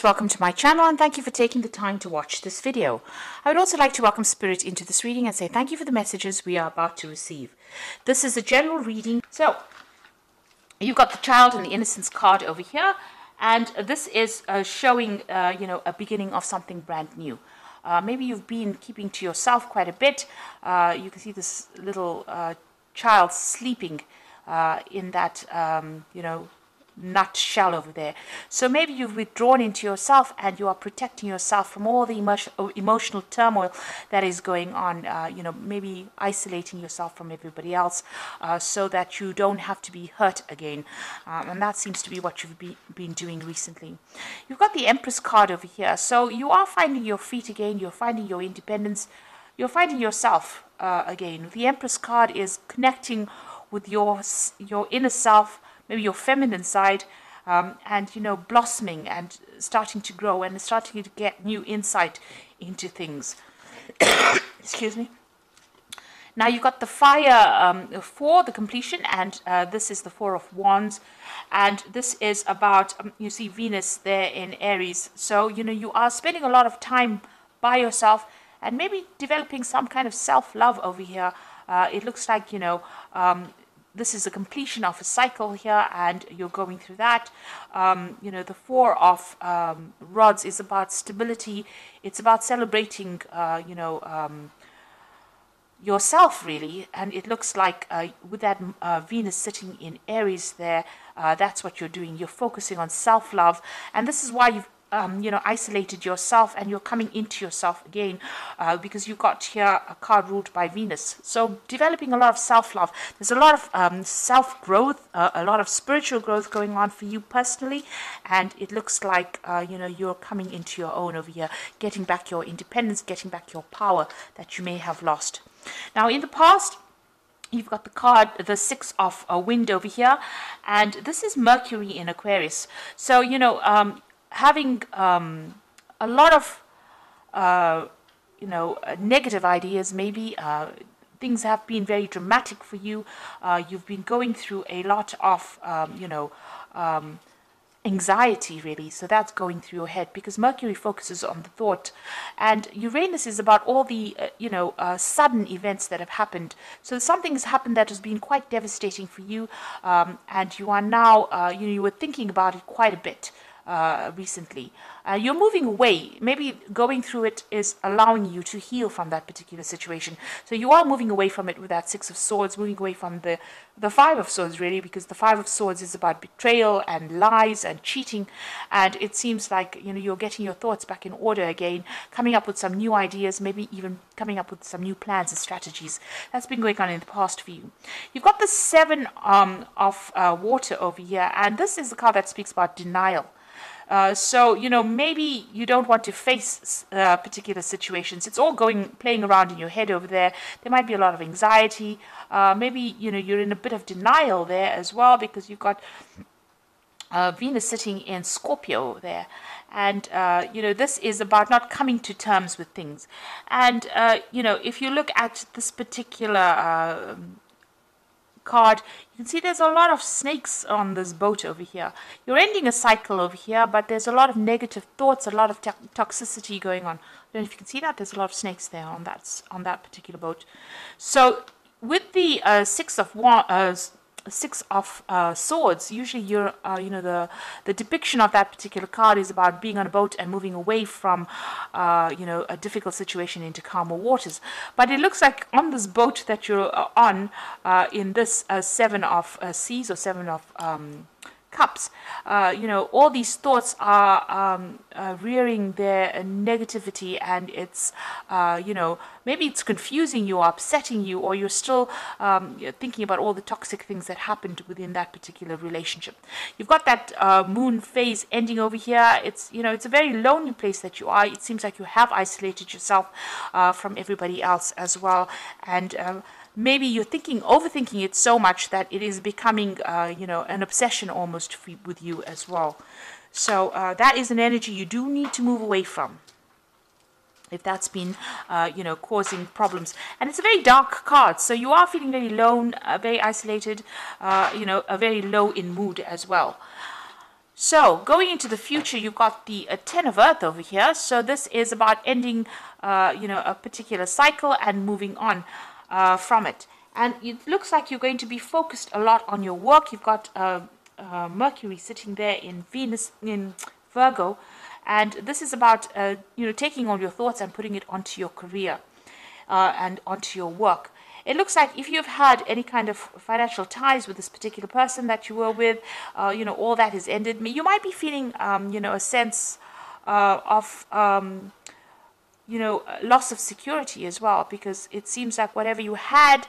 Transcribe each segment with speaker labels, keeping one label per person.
Speaker 1: Welcome to my channel and thank you for taking the time to watch this video. I would also like to welcome Spirit into this reading and say thank you for the messages we are about to receive. This is a general reading. So you've got the Child and the Innocence card over here, and this is showing a beginning of something brand new. Maybe you've been keeping to yourself quite a bit. You can see this little child sleeping in that nut shell over there. So maybe you've withdrawn into yourself and you are protecting yourself from all the emotional turmoil that is going on, maybe isolating yourself from everybody else so that you don't have to be hurt again. And that seems to be what you've been doing recently. You've got the Empress card over here. So you are finding your feet again. You're finding your independence. You're finding yourself again. The Empress card is connecting with your inner self, maybe your feminine side, and blossoming and starting to grow and starting to get new insight into things. Excuse me. Now you've got the Fire for the completion, and this is the Four of Wands, and this is about you see Venus there in Aries. So you are spending a lot of time by yourself and maybe developing some kind of self-love over here. It looks like this is a completion of a cycle here, and you're going through that. The Four of Rods is about stability. It's about celebrating, yourself, really. And it looks like with that Venus sitting in Aries there, that's what you're doing. You're focusing on self-love. And this is why you've isolated yourself, and you're coming into yourself again because you got here a card ruled by Venus. So developing a lot of self-love. There's a lot of self-growth, a lot of spiritual growth going on for you personally, and it looks like you're coming into your own over here, getting back your independence, getting back your power that you may have lost. Now in the past, you've got the card, the Six of Wind over here, and this is Mercury in Aquarius. So having a lot of negative ideas, maybe things have been very dramatic for you. You've been going through a lot of anxiety, really. So that's going through your head because Mercury focuses on the thought, and Uranus is about all the sudden events that have happened. So something has happened that has been quite devastating for you, and you are now you were thinking about it quite a bit recently. You're moving away. Maybe going through it is allowing you to heal from that particular situation. So you are moving away from it with that Six of Swords, moving away from the Five of Swords, really, because the Five of Swords is about betrayal and lies and cheating. And it seems like you're getting your thoughts back in order again, coming up with some new ideas, maybe even coming up with some new plans and strategies. That's been going on in the past for you. You've got the Seven of Water over here, and this is the card that speaks about denial. So maybe you don't want to face particular situations. It's all playing around in your head over there. There might be a lot of anxiety. Maybe you're in a bit of denial there as well, because you've got Venus sitting in Scorpio there, and this is about not coming to terms with things. And if you look at this particular card, you can see there's a lot of snakes on this boat over here. You're ending a cycle over here, but there's a lot of negative thoughts, a lot of toxicity going on. I don't know if you can see that. There's a lot of snakes there on that particular boat. So with the Six of Swords, usually you're the depiction of that particular card is about being on a boat and moving away from a difficult situation into calmer waters. But it looks like on this boat that you're on in this Seven of Seas or Seven of Cups, all these thoughts are rearing their negativity, and it's maybe it's confusing you or upsetting you, or you're still thinking about all the toxic things that happened within that particular relationship. You've got that moon phase ending over here. It's it's a very lonely place that you are. It seems like you have isolated yourself from everybody else as well, and maybe you're overthinking it so much that it is becoming, an obsession almost with you as well. So that is an energy you do need to move away from, if that's been, causing problems. And it's a very dark card, so you are feeling very lone, very isolated, very low in mood as well. So going into the future, you've got the 10 of Earth over here. So this is about ending, a particular cycle and moving on from it. And it looks like you're going to be focused a lot on your work. You've got Mercury sitting there in Venus, in Virgo. And this is about, taking all your thoughts and putting it onto your career and onto your work. It looks like if you've had any kind of financial ties with this particular person that you were with, all that has ended. You might be feeling, a sense of, loss of security as well, because it seems like whatever you had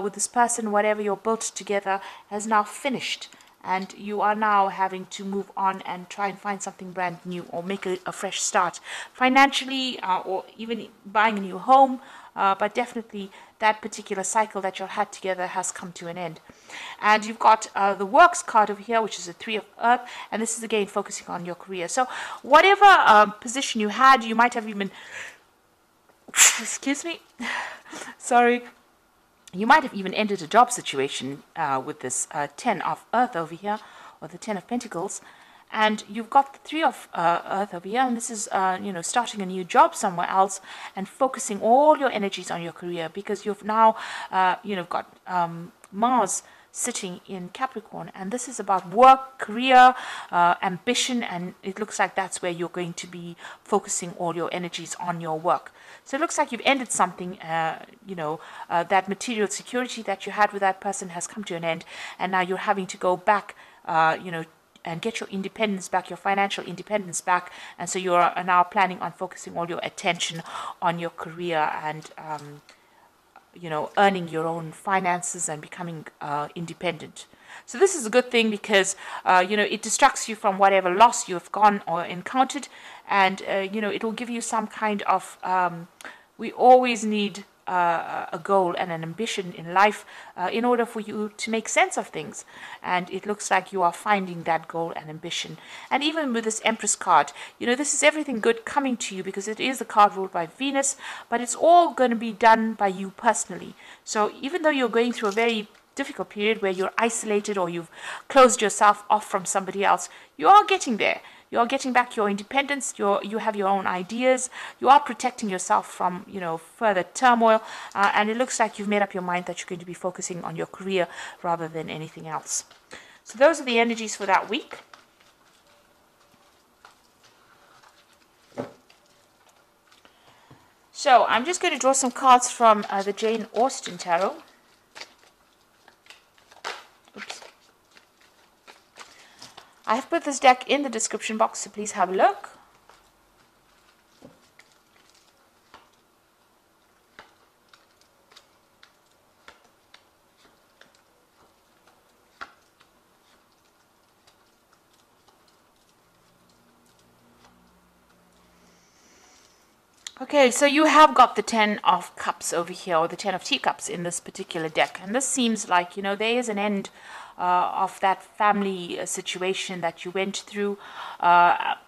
Speaker 1: with this person, whatever you're built together, has now finished. And you are now having to move on and try and find something brand new or make a fresh start financially, or even buying a new home. But definitely that particular cycle that you had together has come to an end. And you've got the Works card over here, which is a 3 of Earth. And this is again focusing on your career. So whatever position you had, you might have even, excuse me, sorry. You might have even ended a job situation with this 10 of Earth over here, or the 10 of Pentacles. And you've got the 3 of Earth over here, and this is, starting a new job somewhere else and focusing all your energies on your career, because you've now, got Mars sitting in Capricorn, and this is about work, career, ambition, and it looks like that's where you're going to be focusing all your energies on your work. So it looks like you've ended something, that material security that you had with that person has come to an end, and now you're having to go back, and get your independence back, your financial independence back, and so you're now planning on focusing all your attention on your career and, earning your own finances and becoming independent. So this is a good thing because, it distracts you from whatever loss you have gone or encountered, and, it will give you some kind of, we always need a goal and an ambition in life in order for you to make sense of things. And it looks like you are finding that goal and ambition. And even with this Empress card, this is everything good coming to you, because it is a card ruled by Venus, but it's all going to be done by you personally. So even though you're going through a very difficult period where you're isolated or you've closed yourself off from somebody else, you are getting there. You're getting back your independence. You have your own ideas. You are protecting yourself from, further turmoil. And it looks like you've made up your mind that you're going to be focusing on your career rather than anything else. So those are the energies for that week. So I'm just going to draw some cards from the Jane Austen Tarot. Oops. I have put this deck in the description box, so please have a look. Okay, so you have got the 10 of Cups over here, or the 10 of Teacups in this particular deck. And this seems like, there is an end of that family situation that you went through.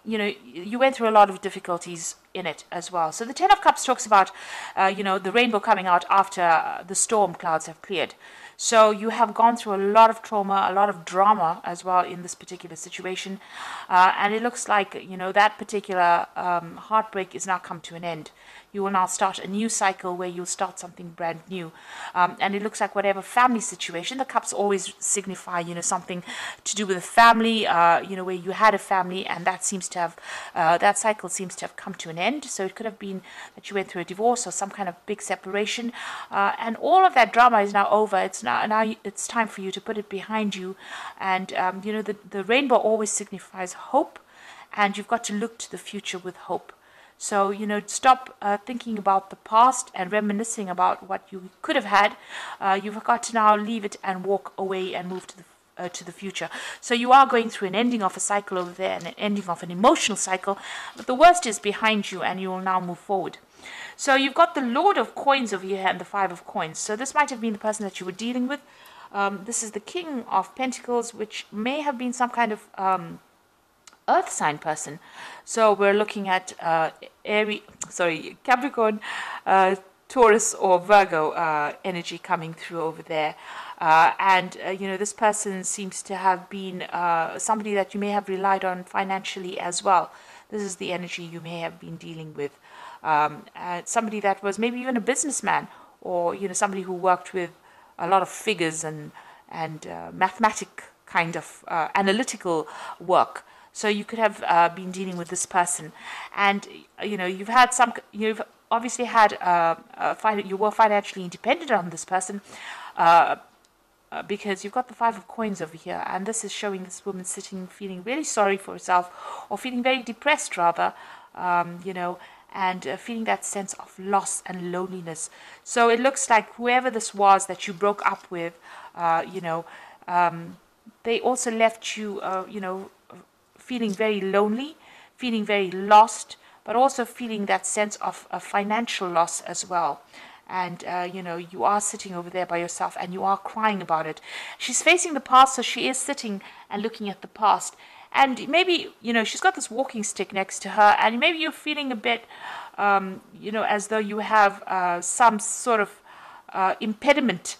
Speaker 1: You went through a lot of difficulties in it as well. So the 10 of Cups talks about, the rainbow coming out after the storm clouds have cleared. So you have gone through a lot of trauma, a lot of drama as well in this particular situation. And it looks like, that particular heartbreak is now come to an end. You will now start a new cycle where you'll start something brand new. And it looks like whatever family situation, the cups always signify, something to do with a family, where you had a family, and that seems to have, that cycle seems to have come to an end. So it could have been that you went through a divorce or some kind of big separation. And all of that drama is now over. It's now it's time for you to put it behind you. And, the rainbow always signifies hope, and you've got to look to the future with hope. So, stop thinking about the past and reminiscing about what you could have had. You've got to now leave it and walk away and move to the future. So you are going through an ending of a cycle over there and an ending of an emotional cycle. But the worst is behind you, and you will now move forward. So you've got the Lord of Coins over here and the Five of Coins. So this might have been the person that you were dealing with. This is the King of Pentacles, which may have been some kind of earth sign person. So we're looking at Capricorn, Taurus or Virgo energy coming through over there. You know, this person seems to have been somebody that you may have relied on financially as well. This is the energy you may have been dealing with. Somebody that was maybe even a businessman, or, you know, somebody who worked with a lot of figures and mathematic kind of analytical work. So you could have been dealing with this person, and you know, you've obviously had you were financially independent on this person, because you've got the Five of Coins over here, and this is showing this woman sitting feeling really sorry for herself, or feeling very depressed rather, you know, and feeling that sense of loss and loneliness. So it looks like whoever this was that you broke up with, you know, they also left you, you know, feeling very lonely, feeling very lost, but also feeling that sense of financial loss as well. And, you know, you are sitting over there by yourself and you are crying about it. She's facing the past, so she is sitting and looking at the past. And maybe, you know, she's got this walking stick next to her, and maybe you're feeling a bit, you know, as though you have some sort of impediment,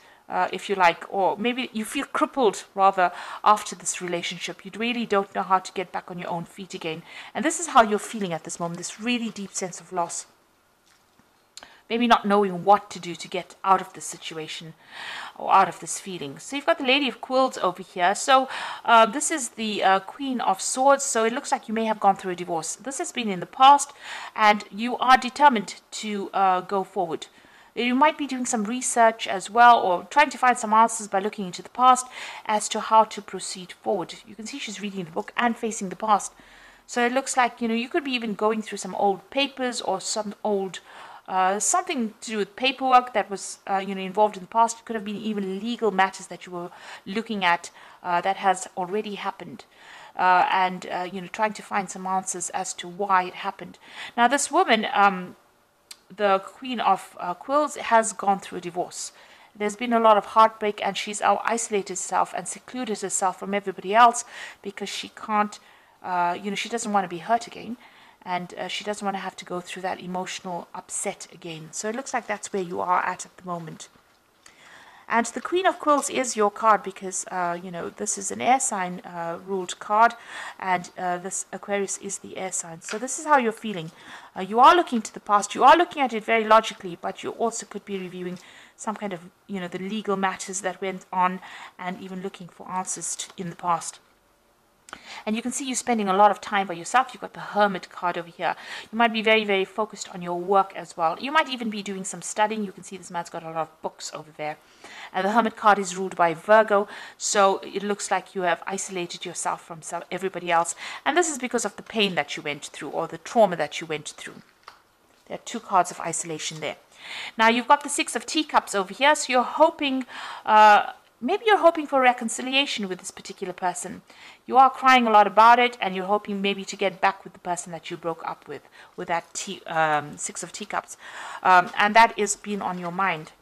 Speaker 1: if you like, or maybe you feel crippled rather after this relationship. You really don't know how to get back on your own feet again. And this is how you're feeling at this moment, this really deep sense of loss. Maybe not knowing what to do to get out of this situation or out of this feeling. So you've got the Lady of Quills over here. So this is the Queen of Swords. So it looks like you may have gone through a divorce. This has been in the past, and you are determined to go forward. You might be doing some research as well, or trying to find some answers by looking into the past as to how to proceed forward. You can see she's reading the book and facing the past. So it looks like, you know, you could be even going through some old papers or some old something to do with paperwork that was you know, involved in the past. It could have been even legal matters that you were looking at that has already happened, and you know, trying to find some answers as to why it happened. Now this woman, the Queen of Quills, has gone through a divorce. There's been a lot of heartbreak, and she's now isolated herself and secluded herself from everybody else because she can't, you know, she doesn't want to be hurt again. And she doesn't want to have to go through that emotional upset again. So it looks like that's where you are at the moment. And the Queen of Quills is your card because, you know, this is an air sign ruled card. And this Aquarius is the air sign. So this is how you're feeling. You are looking to the past. You are looking at it very logically. But you also could be reviewing some kind of, you know, the legal matters that went on. And even looking for answers in the past. And you can see you spending a lot of time by yourself. You've got the Hermit card over here. You might be very, very focused on your work as well. You might even be doing some studying. You can see this man's got a lot of books over there. And the Hermit card is ruled by Virgo. So it looks like you have isolated yourself from everybody else. And this is because of the pain that you went through, or the trauma that you went through. There are two cards of isolation there. Now you've got the Six of Teacups over here. So you're hoping... maybe you're hoping for reconciliation with this particular person. You are crying a lot about it, and you're hoping maybe to get back with the person that you broke up with that Six of Teacups. And that is been on your mind.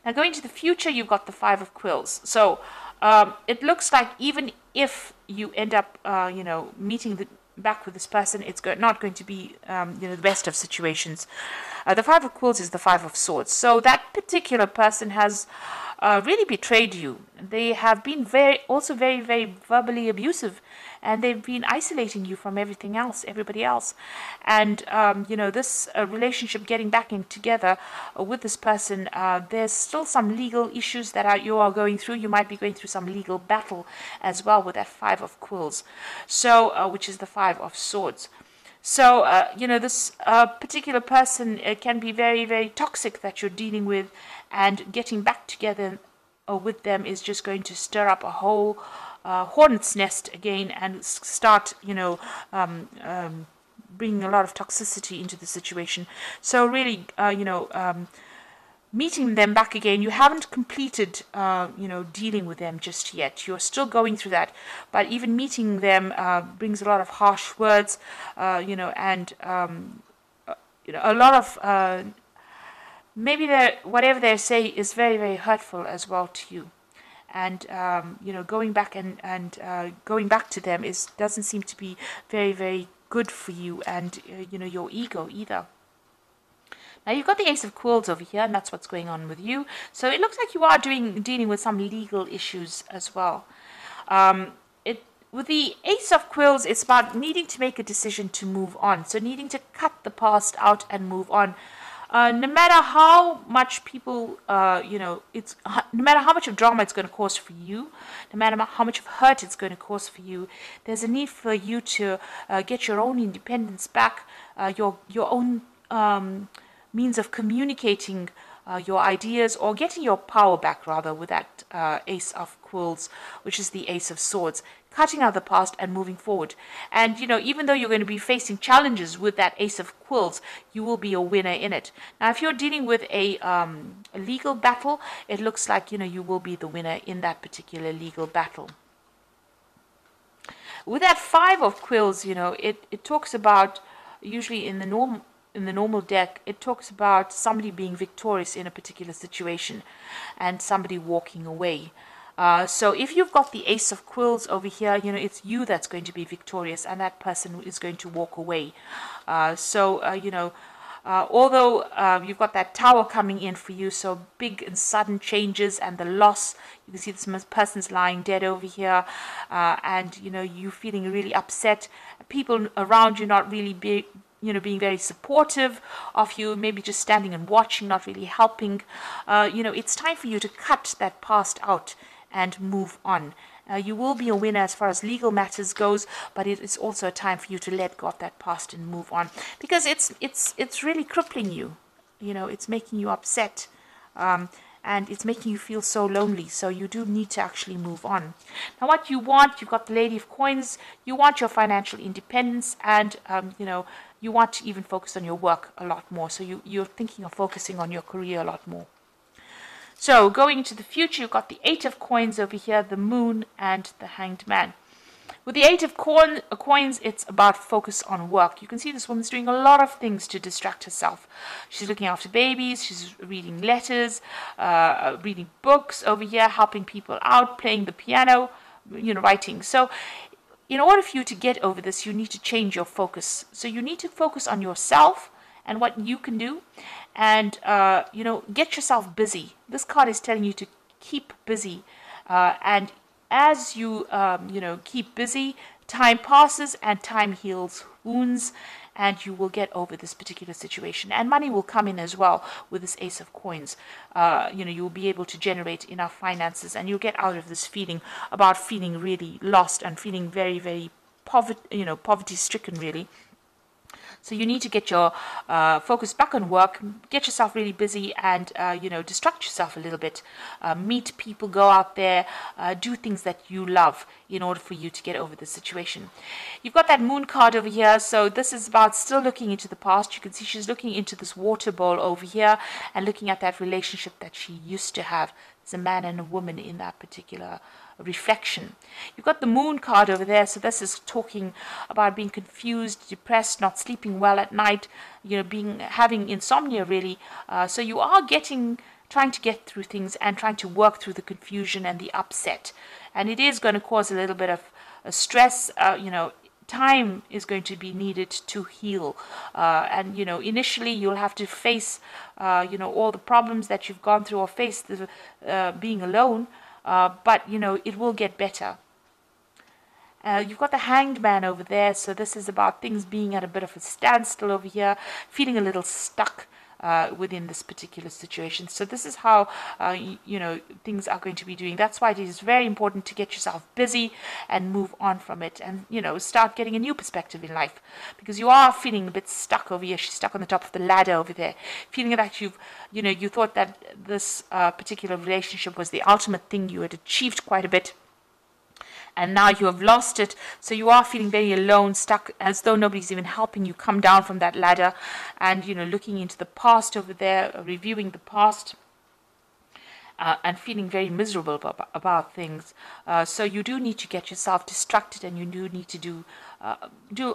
Speaker 1: Now, going to the future, you've got the Five of Quills. So it looks like even if you end up, you know, meeting back with this person, it's not going to be, you know, the best of situations. The Five of Quills is the Five of Swords. So that particular person has really betrayed you. They have been very, very verbally abusive, and they've been isolating you from everybody else. And you know, this relationship getting back in together with this person, there's still some legal issues that you are going through. You might be going through some legal battle as well with that Five of Quills, so which is the Five of Swords. So, you know, this particular person can be very, very toxic that you're dealing with, and getting back together with them is just going to stir up a whole hornet's nest again, and start, you know, bringing a lot of toxicity into the situation. So really, you know, meeting them back again, you haven't completed, you know, dealing with them just yet. You're still going through that. But even meeting them brings a lot of harsh words, you know, and, you know, a lot of, maybe whatever they say is very, very hurtful as well to you. And, you know, going back and going back to them doesn't seem to be very, very good for you and, you know, your ego either. Now you've got the Ace of Quills over here, and that's what's going on with you. So it looks like you are dealing with some legal issues as well. With the Ace of Quills, it's about needing to make a decision to move on. So needing to cut the past out and move on. No matter how much people, no matter how much of drama it's going to cause for you, no matter how much of hurt it's going to cause for you, there's a need for you to get your own independence back, your own means of communicating your ideas, or getting your power back, rather, with that Ace of Quills, which is the Ace of Swords. Cutting out the past and moving forward. And, even though you're going to be facing challenges with that Ace of Quills, you will be a winner in it. Now, if you're dealing with a legal battle, it looks like, you will be the winner in that particular legal battle. With that Five of Quills, it talks about, usually in the normal deck, it talks about somebody being victorious in a particular situation and somebody walking away. So if you've got the Ace of Quills over here, it's you that's going to be victorious, and that person is going to walk away. Although you've got that Tower coming in for you, so big and sudden changes and the loss. You can see this person's lying dead over here, and you feeling really upset. People around you not really being very supportive of you, maybe just standing and watching, not really helping. It's time for you to cut that past out and move on. You will be a winner as far as legal matters goes, but it is also a time for you to let go of that past and move on, because it's really crippling you. It's making you upset, and it's making you feel so lonely. So you do need to actually move on. Now, what you want, you've got the Lady of Coins. You want your financial independence, and you want to even focus on your work a lot more. So you're thinking of focusing on your career a lot more. So going into the future, you've got the Eight of Coins over here, the Moon, and the Hanged Man. With the Eight of Coins, it's about focus on work. You can see this woman's doing a lot of things to distract herself. She's looking after babies, she's reading letters, reading books over here, helping people out, playing the piano, writing. So in order for you to get over this, you need to change your focus. So you need to focus on yourself and what you can do, and get yourself busy. This card is telling you to keep busy, and as you keep busy, time passes and time heals wounds, and you will get over this particular situation. And money will come in as well with this Ace of Coins. You'll be able to generate enough finances, and you'll get out of this feeling about feeling really lost and feeling very, very poverty-stricken, really. So you need to get your focus back on work, get yourself really busy, and, distract yourself a little bit. Meet people, go out there, do things that you love in order for you to get over the situation. You've got that Moon card over here. So this is about still looking into the past. You can see she's looking into this water bowl over here and looking at that relationship that she used to have. There's a man and a woman in that particular reflection. You've got the Moon card over there, so this is talking about being confused, depressed, not sleeping well at night, having insomnia, really. So you are trying to get through things and trying to work through the confusion and the upset, and it is going to cause a little bit of stress. Time is going to be needed to heal, and initially you'll have to face all the problems that you've gone through, or face the being alone. But it will get better. You've got the Hanged Man over there, so this is about things being at a bit of a standstill over here, feeling a little stuck within this particular situation. So this is how things are going to be doing. That's why it is very important to get yourself busy and move on from it, and start getting a new perspective in life, because you are feeling a bit stuck over here. She's stuck on the top of the ladder over there, feeling that you thought that this particular relationship was the ultimate thing. You had achieved quite a bit, and now you have lost it. So you are feeling very alone, stuck, as though nobody's even helping you come down from that ladder, and looking into the past over there, reviewing the past, and feeling very miserable about things. So you do need to get yourself distracted, and you do need to do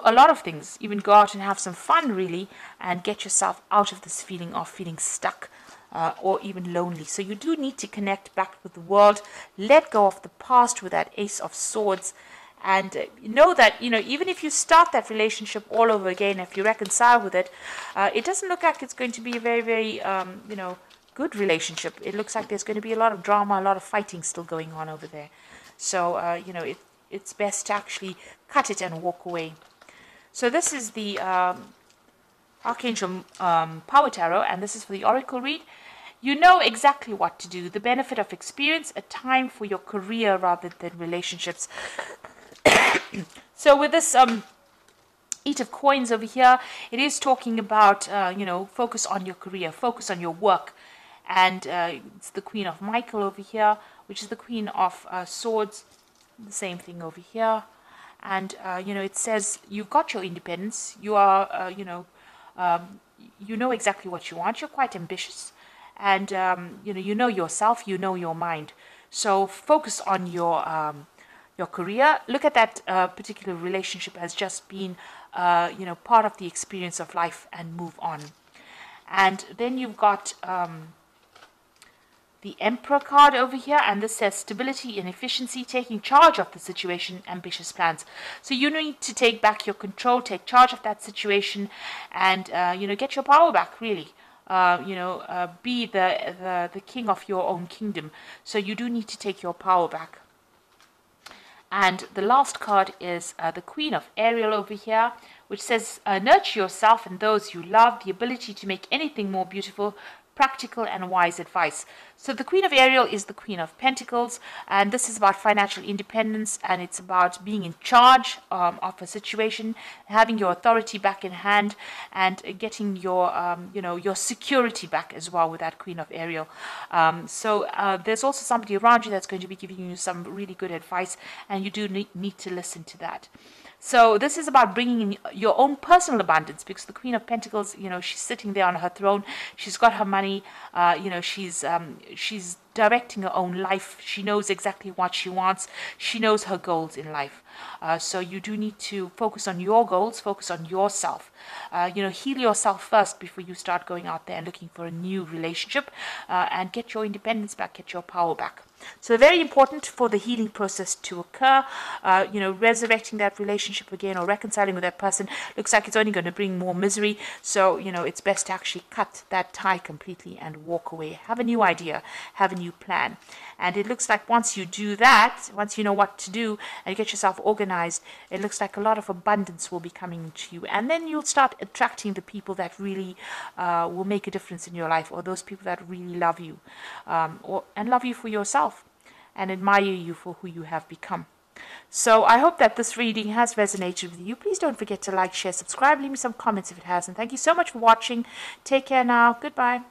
Speaker 1: a lot of things, even go out and have some fun, really, and get yourself out of this feeling of feeling stuck, or even lonely. So you do need to connect back with the world, let go of the past with that Ace of Swords, And know that, even if you start that relationship all over again, if you reconcile with it, it doesn't look like it's going to be a very, very, good relationship. It looks like there's going to be a lot of drama, a lot of fighting still going on over there. So, it's best to actually cut it and walk away. So this is the Archangel Power Tarot, and this is for the Oracle read. You know exactly what to do. The benefit of experience, a time for your career rather than relationships. So with this Eight of Coins over here, it is talking about, focus on your career, focus on your work. And it's the Queen of Michael over here, which is the Queen of Swords. The same thing over here. And, it says you've got your independence. You are, you know exactly what you want. You're quite ambitious. And, you know yourself, you know your mind. So focus on your career. Look at that particular relationship as just being, part of the experience of life, and move on. And then you've got the Emperor card over here, and this says stability and efficiency, taking charge of the situation, ambitious plans. So you need to take back your control, take charge of that situation, and get your power back, really. Be the king of your own kingdom. So you do need to take your power back. And the last card is the Queen of Ariel over here, which says nurture yourself and those you love, the ability to make anything more beautiful, practical and wise advice. So the Queen of Ariel is the Queen of Pentacles, and this is about financial independence, and it's about being in charge of a situation, having your authority back in hand, and getting your your security back as well with that Queen of Ariel. So there's also somebody around you that's going to be giving you some really good advice, and you do need to listen to that. So this is about bringing in your own personal abundance, because the Queen of Pentacles, she's sitting there on her throne. She's got her money. She's directing her own life. She knows exactly what she wants. She knows her goals in life. So you do need to focus on your goals, focus on yourself. Heal yourself first before you start going out there and looking for a new relationship, and get your independence back, get your power back. So very important for the healing process to occur. Resurrecting that relationship again or reconciling with that person looks like it's only going to bring more misery. So, it's best to actually cut that tie completely and walk away. Have a new idea, have a new plan. And it looks like once you do that, once you know what to do and you get yourself organized, it looks like a lot of abundance will be coming to you. And then you'll start attracting the people that really will make a difference in your life, or those people that really love you, and love you for yourself, and admire you for who you have become. So I hope that this reading has resonated with you. Please don't forget to like, share, subscribe, leave me some comments if it has. And thank you so much for watching. Take care now. Goodbye.